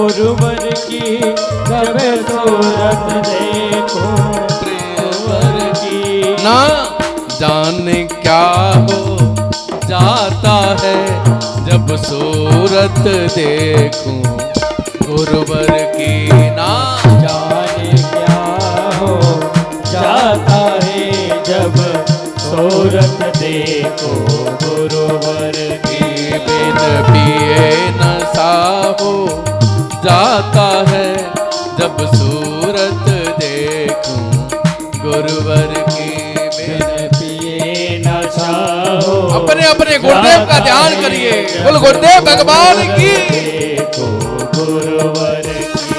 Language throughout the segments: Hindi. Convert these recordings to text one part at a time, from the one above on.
गुरुवर की जब सूरत देखो गुरुवर की। ना जाने क्या हो जाता है जब सूरत देखूं गुरुवर की। ना जाने क्या हो जाता है जब सूरत देखो गुरुवर की। बिन पिए नशा हो जाता है जब सूरत देखूं गुरुवर की। बिन पिए नशा हो अपने अपने गुरुदेव का ध्यान करिए। बोल गुरुदेव भगवान की। देखो गुरुवर की।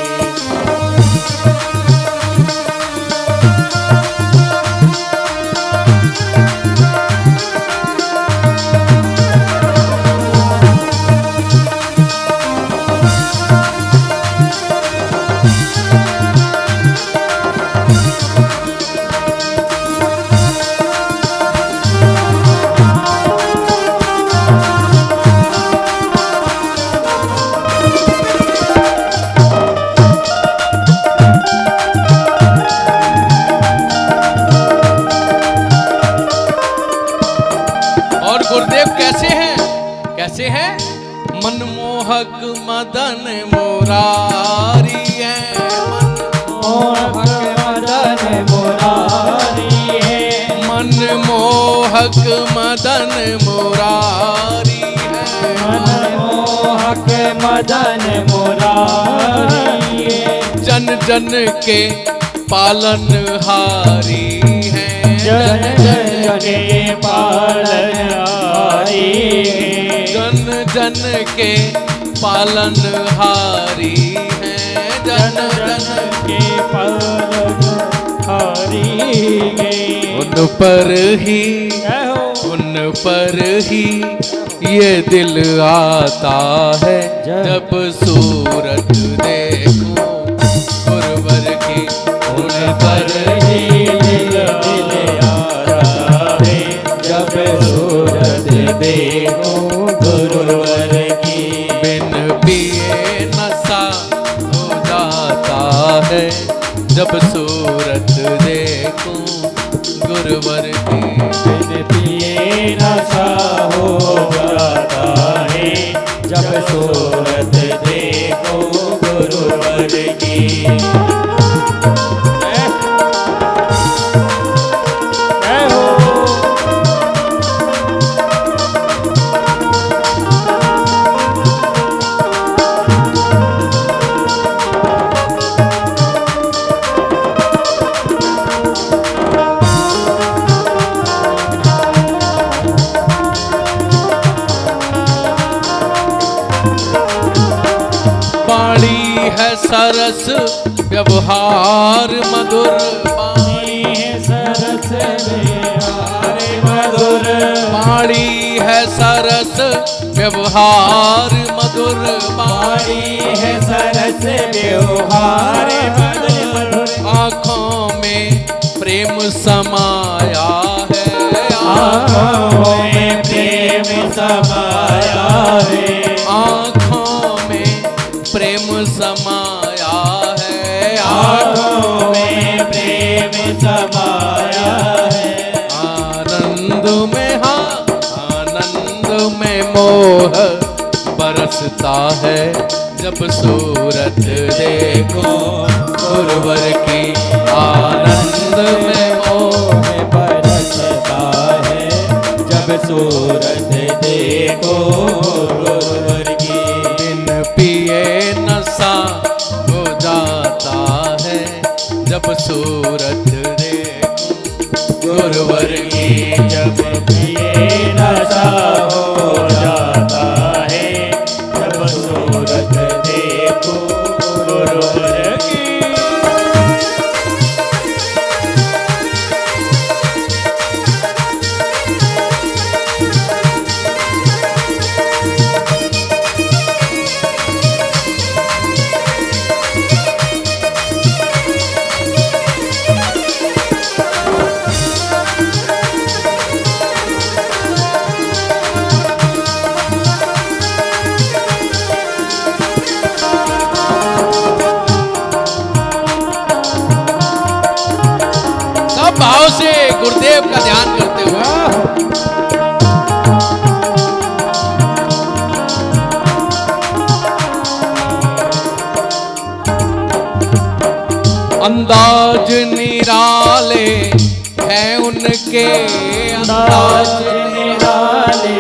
कैसे हैं? मनमोहक मदन मुरारी है। मनमोहक मदन मुरारी है। मनमोहक मदन मुरारी है। मनमोहक मदन मुरारी है। जन जन के पालनहारी है। जन जन के पालनहारी है। जन जन के पालनहारी है। जन जन के पालनहारी है। उन पर ही ये दिल आता है जब सूरत देखूं गुरुवर की। उन पर ही दिल आता है जब सूरत देखूं गुरुवर की। बिन पिए नशा हो जाता है जब सूरत देखूं गुरुवर की। बिन पिए नशा हो जाता है जब सूरत देखो गुरुवर की। सरस व्यवहार मधुर वाणी है सरस व्यवहार मधुर। वाणी है सरस व्यवहार मधुर। वाणी है सरस व्यवहार मधुर। आँखों में प्रेम समाया है। आँखों में प्रेम समाया है। आँखों में प्रेम समाया है। आँखों में प्रेम समाया है। आनंद में मोह बरसता है जब सूरत देखो गुरुवर की। आनंद में मोह बरसता है जब सूरत देखो गुरुवर की। बिन पिए नशा हो जाता है जब सूरत देखो गुरुवर की। जब पिए नशा हो जाता है जब सूरत देखो गुरुवर की। गुरुदेव का ध्यान करते हुए। अंदाज निराले हैं उनके, अंदाज निराले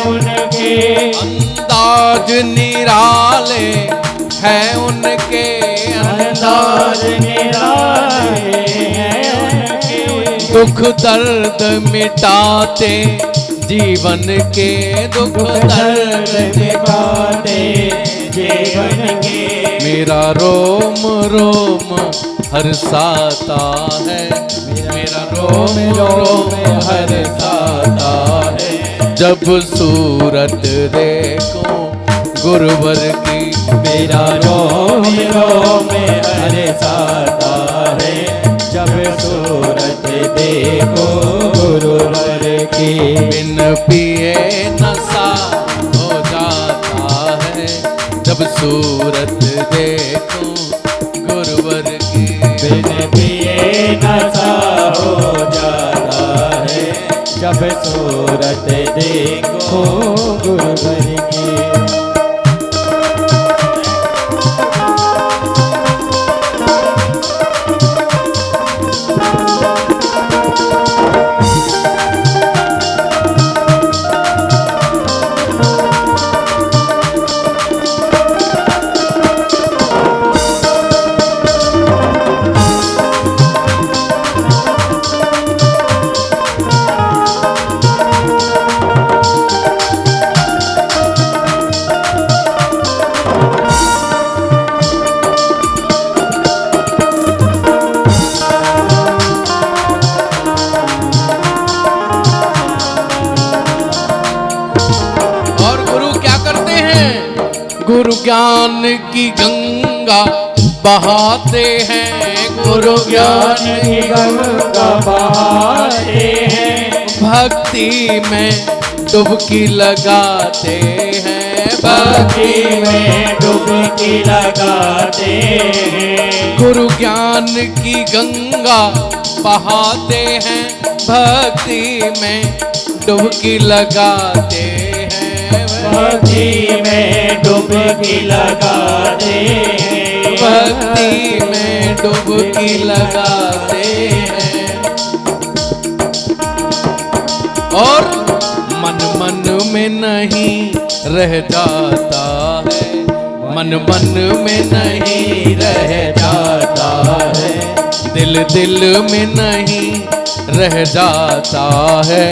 उनके, अंदाज निराले हैं उनके, अंदाज निराले हैं उनके, दुख दर्द मिटाते जीवन के, दुख दर्द मिटाते जीवन के, मेरा रोम रोम हर्षाता है, मेरा रोम रोम हर्षाता है, जब सूरत देखूं गुरुवर की, मेरा रोम रोम हर्षाता है, जब सूरत देखो गुरुवर की, बिन पिए नशा हो जाता है, जब सूरत देखूं गुरुवर की, बिन पिए नशा हो जाता है, जब सूरत देखो गुरुवर की। गुरु ज्ञान की गंगा बहाते हैं, गुरु ज्ञान की गंगा बहाते हैं, भक्ति में डुबकी लगाते हैं, भक्ति में डुबकी लगाते हैं, गुरु ज्ञान की गंगा बहाते हैं, भक्ति में डुबकी लगाते हैं, भक्ति में डुबकी लगाते हैं, भक्ति में डुबकी लगाते हैं, और मन मन में नहीं रह जाता है, मन मन में नहीं रह जाता है, दिल दिल में नहीं रह जाता है,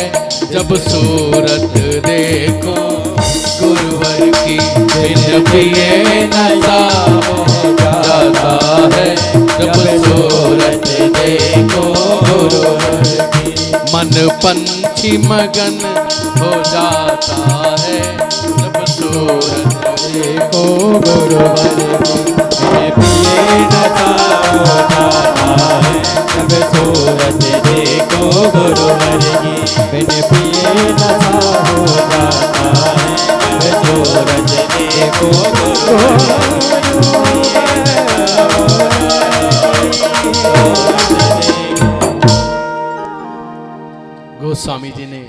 जब सूरत देखो गुरुवर की, बिन पिए नशा हो जाता है, जब सूरत देखो गुरुवर की, मन पंछी मगन हो जाता है, जब सूरत देखो गुरुवर की, बिन पिए नशा हो जाता है, जब सूरत देखो गुरुवर की, बिन पिए नशा हो जाता है, जब सूरत देखो गोस्वामी जी ने